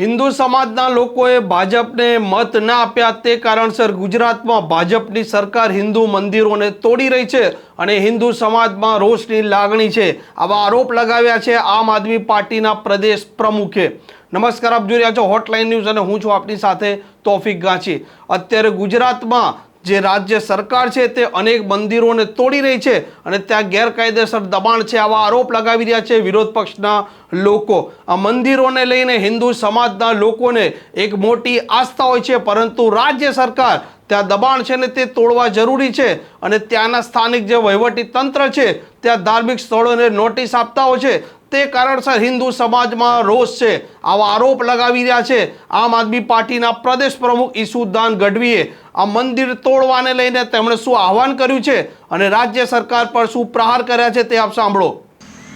હિન્દુ સમાજના લોકોએ ભાજપને મત ના આપ્યા તે કારણસર ગુજરાતમાં ભાજપની સરકાર હિન્દુ મંદિરોને તોડી રહી છે અને હિન્દુ સમાજમાં રોષની લાગણી છે. આવા આરોપ લગાવ્યા છે આમ આદમી પાર્ટીના પ્રદેશ પ્રમુખે. નમસ્કાર, આપ જોઈ રહ્યા છો હોટલાઇન ન્યૂઝ અને હું છું આપની સાથે તોફિક ગાંચી. અત્યારે ગુજરાતમાં જે રાજ્ય સરકાર છે તે અનેક મંદિરોને તોડી રહી છે અને ત્યાં ગેરકાયદેસર દબાણ છે, આવા આરોપ લગાવી રહ્યા છે વિરોધ પક્ષના લોકો. આ મંદિરોને લઈને હિન્દુ સમાજના લોકોને એક મોટી આસ્થા હોય છે, પરંતુ રાજ્ય સરકાર ત્યાં દબાણ છે ને તે તોડવા જરૂરી છે અને ત્યાંના સ્થાનિક જે વહીવટી તંત્ર છે ત્યાં ધાર્મિક સ્થળોને નોટિસ આપતા હોય છે. તે કારણસર હિન્દુ સમાજમાં રોષ છે. આવા આરોપ લગાવી રહ્યા છે આમ આદમી પાર્ટીના પ્રદેશ પ્રમુખ ઈસુદાન ગઢવીએ. આ મંદિર તોડવાને લઈને તેમણે શું આહવાન કર્યું છે અને રાજ્ય સરકાર પર શું પ્રહાર કર્યા છે તે આપ સાંભળો.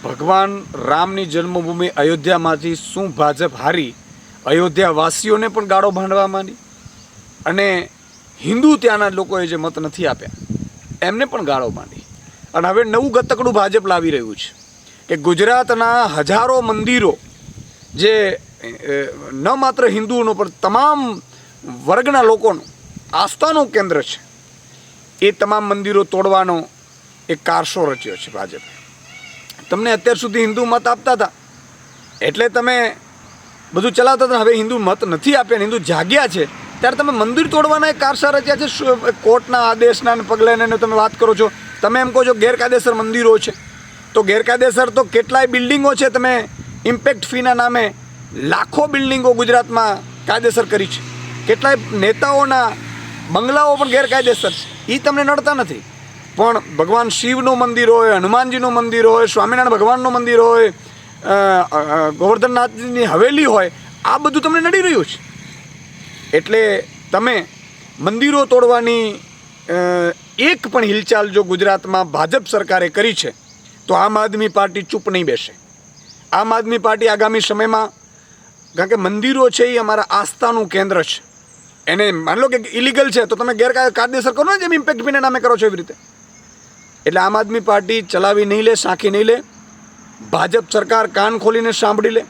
ભગવાન રામની જન્મભૂમિ અયોધ્યામાંથી શું ભાજપ હારી અયોધ્યાવાસીઓને પણ ગાળો ભાંડવા માંડી અને હિન્દુ ત્યાંના લોકોએ જે મત નથી આપ્યા એમને પણ ગાળો માંડી અને હવે નવું ગતકડું ભાજપ લાવી રહ્યું છે કે ગુજરાતના હજારો મંદિરો જે ન માત્ર હિન્દુઓનો પણ તમામ વર્ગના લોકોનું આસ્થાનું કેન્દ્ર છે એ તમામ મંદિરો તોડવાનો એક કારસો રચ્યો છે ભાજપે. તમને અત્યાર સુધી હિન્દુ મત આપતા હતા એટલે તમે બધું ચલાવતા હતા, હવે હિન્દુ મત નથી આપ્યા, હિન્દુ જાગ્યા છે ત્યારે તમે મંદિર તોડવાના એક કારસા રચ્યા છે. કોર્ટના આદેશના પગલાને તમે વાત કરો છો, તમે એમ કહો છો ગેરકાયદેસર મંદિરો છે, તો ગેરકાયદેસર તો કેટલાય બિલ્ડિંગો છે. તમે ઇમ્પેક્ટ ફીના નામે લાખો બિલ્ડિંગો ગુજરાતમાં કાયદેસર કરી છે. કેટલાય નેતાઓના બંગલાઓ પણ ગેરકાયદેસર છે, એ તમને નડતા નથી. પણ ભગવાન શિવનું મંદિર હોય, હનુમાનજીનું મંદિર હોય, સ્વામિનારાયણ ભગવાનનું મંદિર હોય, ગોવર્ધનનાથજીની હવેલી હોય, આ બધું તમને નડી રહ્યું છે. એટલે તમે મંદિરો તોડવાની એક પણ હિલચાલ જો ગુજરાતમાં ભાજપ સરકારે કરી છે તો આમ આદમી પાર્ટી ચૂપ નહીં બેસે. આમ આદમી પાર્ટી આગામી સમયમાં, કારણ કે મંદિરો છે એ અમારા આસ્થાનું કેન્દ્ર છે, એને માન લો કે ઇલીગલ છે તો તમે ગેરકાયદેસર કરો ને, જેમ ઇમ્પેક્ટ ફીના નામે કરો છો એવી રીતે. એટલે આમ આદમી પાર્ટી ચલાવી નહીં લે, સાંખી નહીં લે. ભાજપ સરકાર કાન ખોલીને સાંભળી લે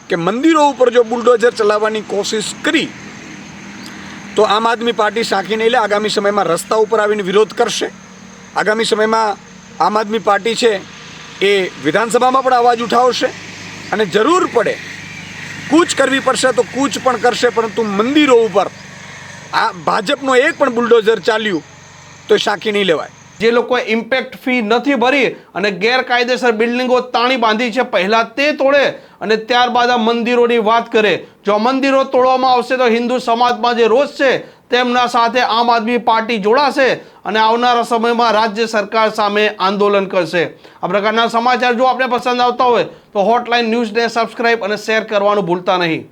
કે મંદિરો ઉપર જો બુલડોઝર ચલાવવાની કોશિશ કરી તો આમ આદમી પાર્ટી સાંખી નહીં લે. આગામી સમયમાં રસ્તા ઉપર આવીને વિરોધ કરશે. આગામી સમયમાં આમ આદમી પાર્ટી છે એ વિધાનસભામાં પણ અવાજ ઉઠાવશે અને જરૂર પડે કૂચ કરવી પડશે તો કૂચ પણ કરશે, પરંતુ મંદિરો ઉપર આ ભાજપનો એક પણ બુલડોઝર ચાલ્યું તો સાંખી નહીં લેવાય. જે લોકોએ ઇમ્પેક્ટ ફી નથી ભરી અને ગેરકાયદેસર બિલ્ડિંગો તાણી બાંધી છે, પહેલા તે તોડે અને ત્યારબાદ આ મંદિરોની વાત કરે. જો મંદિરો તોડવામાં આવશે તો હિન્દુ સમાજમાં જે રોષ છે તેમના સાથે આમ આદમી પાર્ટી જોડાશે અને આવનારા સમયમાં રાજ્ય સરકાર સામે આંદોલન કરશે. આ પ્રકારના સમાચાર જો આપને પસંદ આવતા હોય તો હોટલાઇન ન્યૂઝને સબસ્ક્રાઇબ અને શેર કરવાનું ભૂલતા નહીં.